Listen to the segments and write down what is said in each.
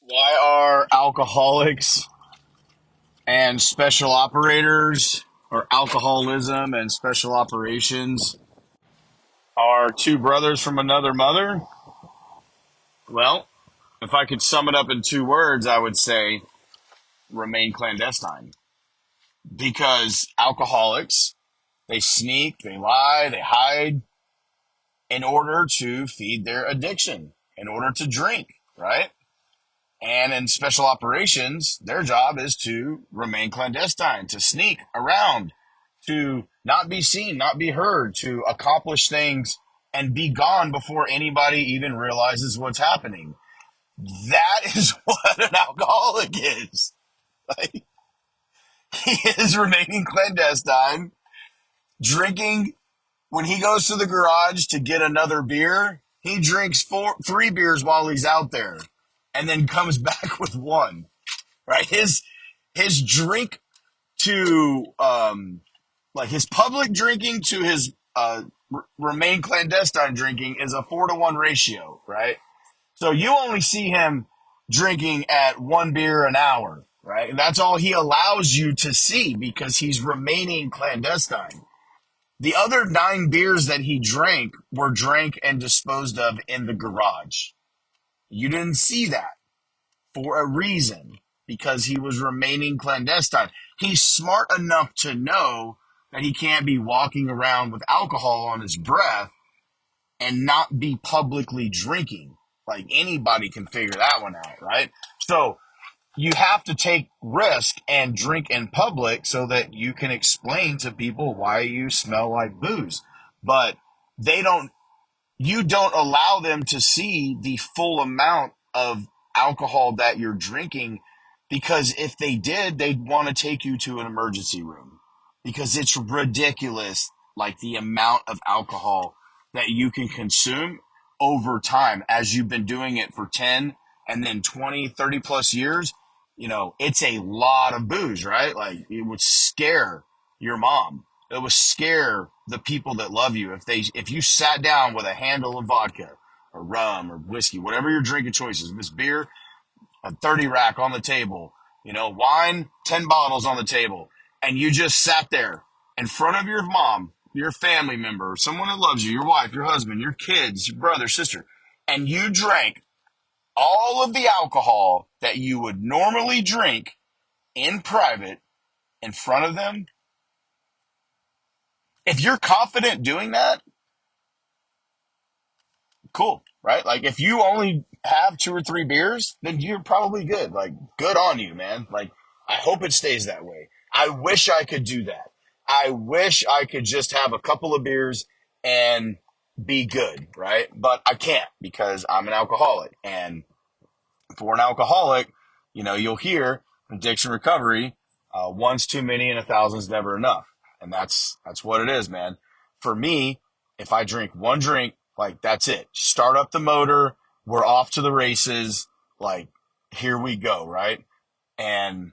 Why are alcoholics and special operators, or alcoholism and special operations, are two brothers from another mother? Well, if I could sum it up in two words, I would say remain clandestine. Because alcoholics, they sneak, they lie, they hide in order to feed their addiction, in order to drink, right? And in special operations, their job is to remain clandestine, to sneak around, to not be seen, not be heard, to accomplish things and be gone before anybody even realizes what's happening. That is what an alcoholic is. Like, he is remaining clandestine, drinking. When he goes to the garage to get another beer, he drinks three beers while he's out there and then comes back with one, right? His drink to like his public drinking to his remain clandestine drinking is a 4-to-1 ratio, right? So you only see him drinking at one beer an hour, right? And that's all he allows you to see because he's remaining clandestine. The other 9 beers that he drank were drank and disposed of in the garage. You didn't see that for a reason, because he was remaining clandestine. He's smart enough to know that he can't be walking around with alcohol on his breath and not be publicly drinking. Like, anybody can figure that one out, right? So you have to take risk and drink in public so that you can explain to people why you smell like booze. But they don't you don't allow them to see the full amount of alcohol that you're drinking, because if they did, they'd want to take you to an emergency room because it's ridiculous, like the amount of alcohol that you can consume over time as you've been doing it for 10 and then 20, 30 plus years. It's a lot of booze, right? Like, it would scare your mom. It would scare the people that love you if you sat down with a handle of vodka or rum or whiskey, whatever your drinking choices. This beer, a 30 rack on the table, wine, 10 bottles on the table, and you just sat there in front of your mom, your family member, someone that loves you, your wife, your husband, your kids, your brother, sister, and you drank all of the alcohol that you would normally drink in private in front of them. If you're confident doing that, cool, right? Like, if you only have 2 or 3 beers, then you're probably good. Like, good on you, man. Like, I hope it stays that way. I wish I could do that. I wish I could just have a couple of beers and be good, right? But I can't because I'm an alcoholic. And for an alcoholic, you'll hear addiction recovery, one's too many and 1,000's never enough. And that's what it is, man. For me, if I drink one drink, like, that's it. Start up the motor. We're off to the races. Like, here we go, right? And,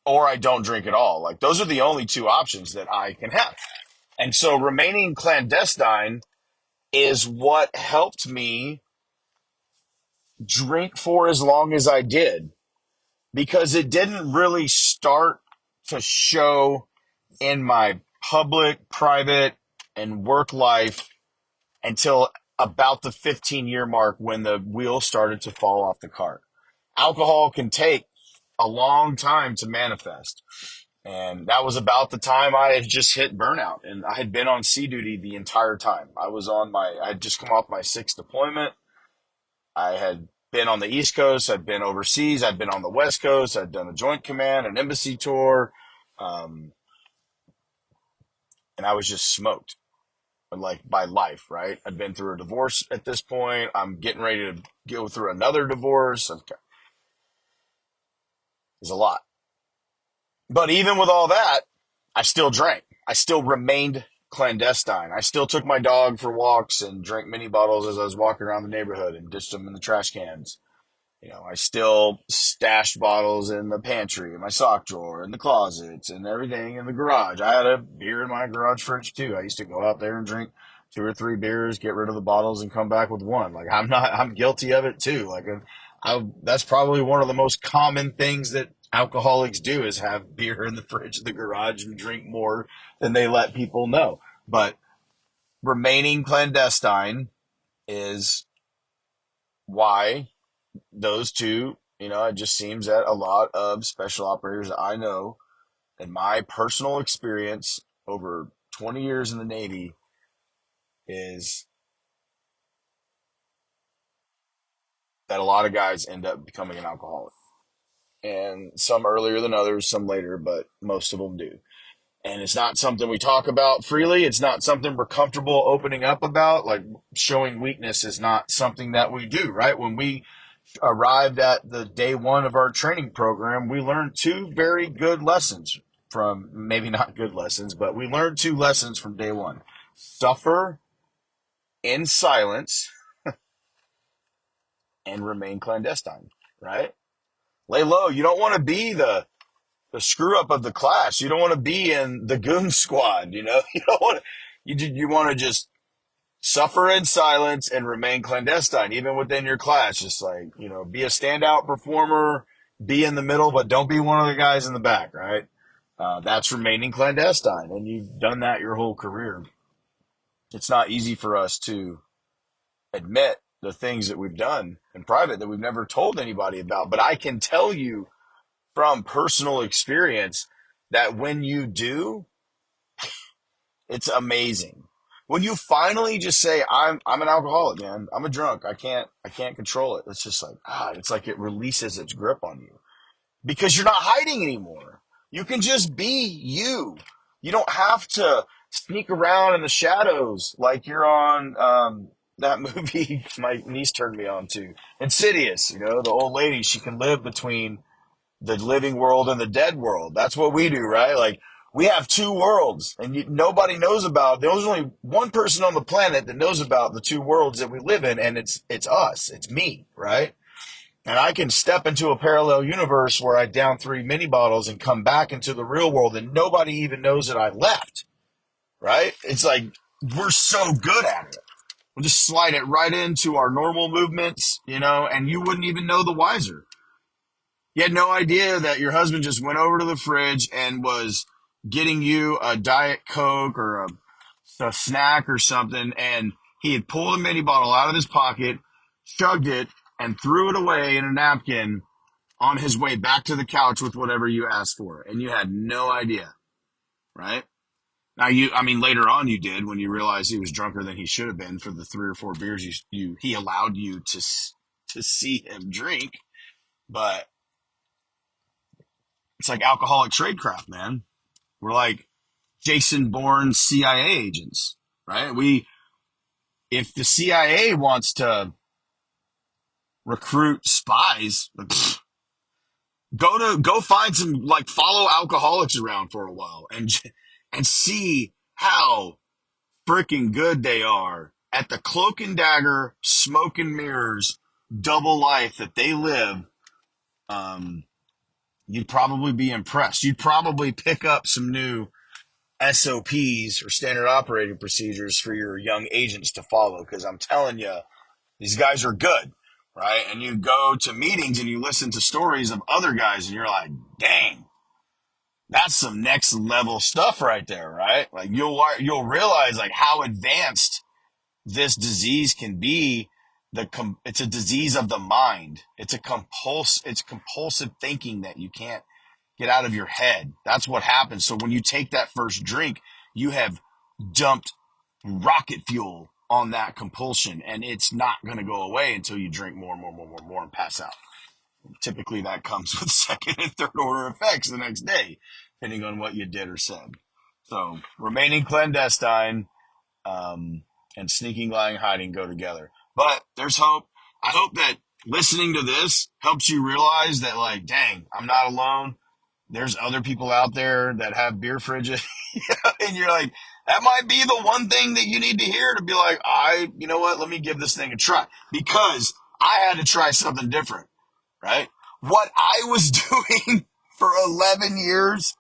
or I don't drink at all. Like, those are the only two options that I can have. And so remaining clandestine is what helped me drink for as long as I did, because it didn't really start to show in my public, private, and work life until about the 15-year mark, when the wheels started to fall off the cart. Alcohol can take a long time to manifest. And that was about the time I had just hit burnout, and I had been on sea duty the entire time. I had just come off my 6th deployment. I had been on the East Coast. I'd been overseas. I'd been on the West Coast. I'd done a joint command, an embassy tour. Um, and I was just smoked, like, by life, right? I'd been through a divorce at this point. I'm getting ready to go through another divorce. It's a lot. But even with all that, I still drank. I still remained clandestine. I still took my dog for walks and drank mini bottles as I was walking around the neighborhood and ditched them in the trash cans. I still stashed bottles in the pantry, in my sock drawer, in the closets, and everything in the garage. I had a beer in my garage fridge too. I used to go out there and drink 2 or 3 beers, get rid of the bottles, and come back with one. Like, I'm guilty of it too. Like, that's probably one of the most common things that alcoholics do is have beer in the fridge of the garage and drink more than they let people know. But remaining clandestine is why those two, it just seems that a lot of special operators I know, in my personal experience over 20 years in the Navy, is that a lot of guys end up becoming an alcoholic. And some earlier than others, some later, but most of them do. And it's not something we talk about freely. It's not something we're comfortable opening up about. Like, showing weakness is not something that we do, right? When we arrived at the day one of our training program, we learned two very good lessons from, maybe not good lessons, but we learned two lessons from day one. Suffer in silence and remain clandestine, right? Lay low. You don't want to be the screw up of the class. You don't want to be in the goon squad. You don't want to, you want to just suffer in silence and remain clandestine, even within your class. Just like, be a standout performer, be in the middle, but don't be one of the guys in the back, right? That's remaining clandestine. And you've done that your whole career. It's not easy for us to admit the things that we've done in private that we've never told anybody about. But I can tell you from personal experience that when you do, it's amazing. When you finally just say, I'm an alcoholic, man. I'm a drunk. I can't control it. It's just like, it's like it releases its grip on you because you're not hiding anymore. You can just be you. You don't have to sneak around in the shadows like you're on, that movie my niece turned me on to, Insidious. The old lady, she can live between the living world and the dead world. That's what we do, right? Like, we have two worlds, and nobody knows about. There's only one person on the planet that knows about the two worlds that we live in, and it's us. It's me, right? And I can step into a parallel universe where I down 3 mini bottles and come back into the real world, and nobody even knows that I left, right? It's like we're so good at it. We'll just slide it right into our normal movements, and you wouldn't even know the wiser. You had no idea that your husband just went over to the fridge and was getting you a Diet Coke or a snack or something, and he had pulled a mini bottle out of his pocket, chugged it, and threw it away in a napkin on his way back to the couch with whatever you asked for, and you had no idea, right? Now later on you did when you realized he was drunker than he should have been for the 3 or 4 beers he allowed you to see him drink, but it's like alcoholic tradecraft, man. We're like Jason Bourne CIA agents, right? If the CIA wants to recruit spies, go find some, like, follow alcoholics around for a while and see how freaking good they are at the cloak and dagger, smoke and mirrors, double life that they live. You'd probably be impressed. You'd probably pick up some new SOPs or standard operating procedures for your young agents to follow, because I'm telling you, these guys are good, right? And you go to meetings and you listen to stories of other guys and you're like, dang, that's some next level stuff right there, right? Like, you'll realize like how advanced this disease can be. It's a disease of the mind. It's compulsive thinking that you can't get out of your head. That's what happens. So when you take that first drink, you have dumped rocket fuel on that compulsion, and it's not going to go away until you drink more and more and more and more and pass out. Typically that comes with second and third order effects the next day, depending on what you did or said. So remaining clandestine, and sneaking, lying, hiding go together. But there's hope. I hope that listening to this helps you realize that, like, dang, I'm not alone. There's other people out there that have beer fridges. And you're like, that might be the one thing that you need to hear to be like, you know what, let me give this thing a try. Because I had to try something different, right? What I was doing for 11 years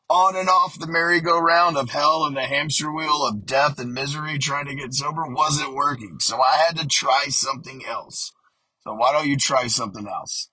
on and off the merry-go-round of hell and the hamster wheel of death and misery trying to get sober wasn't working. So I had to try something else. So why don't you try something else?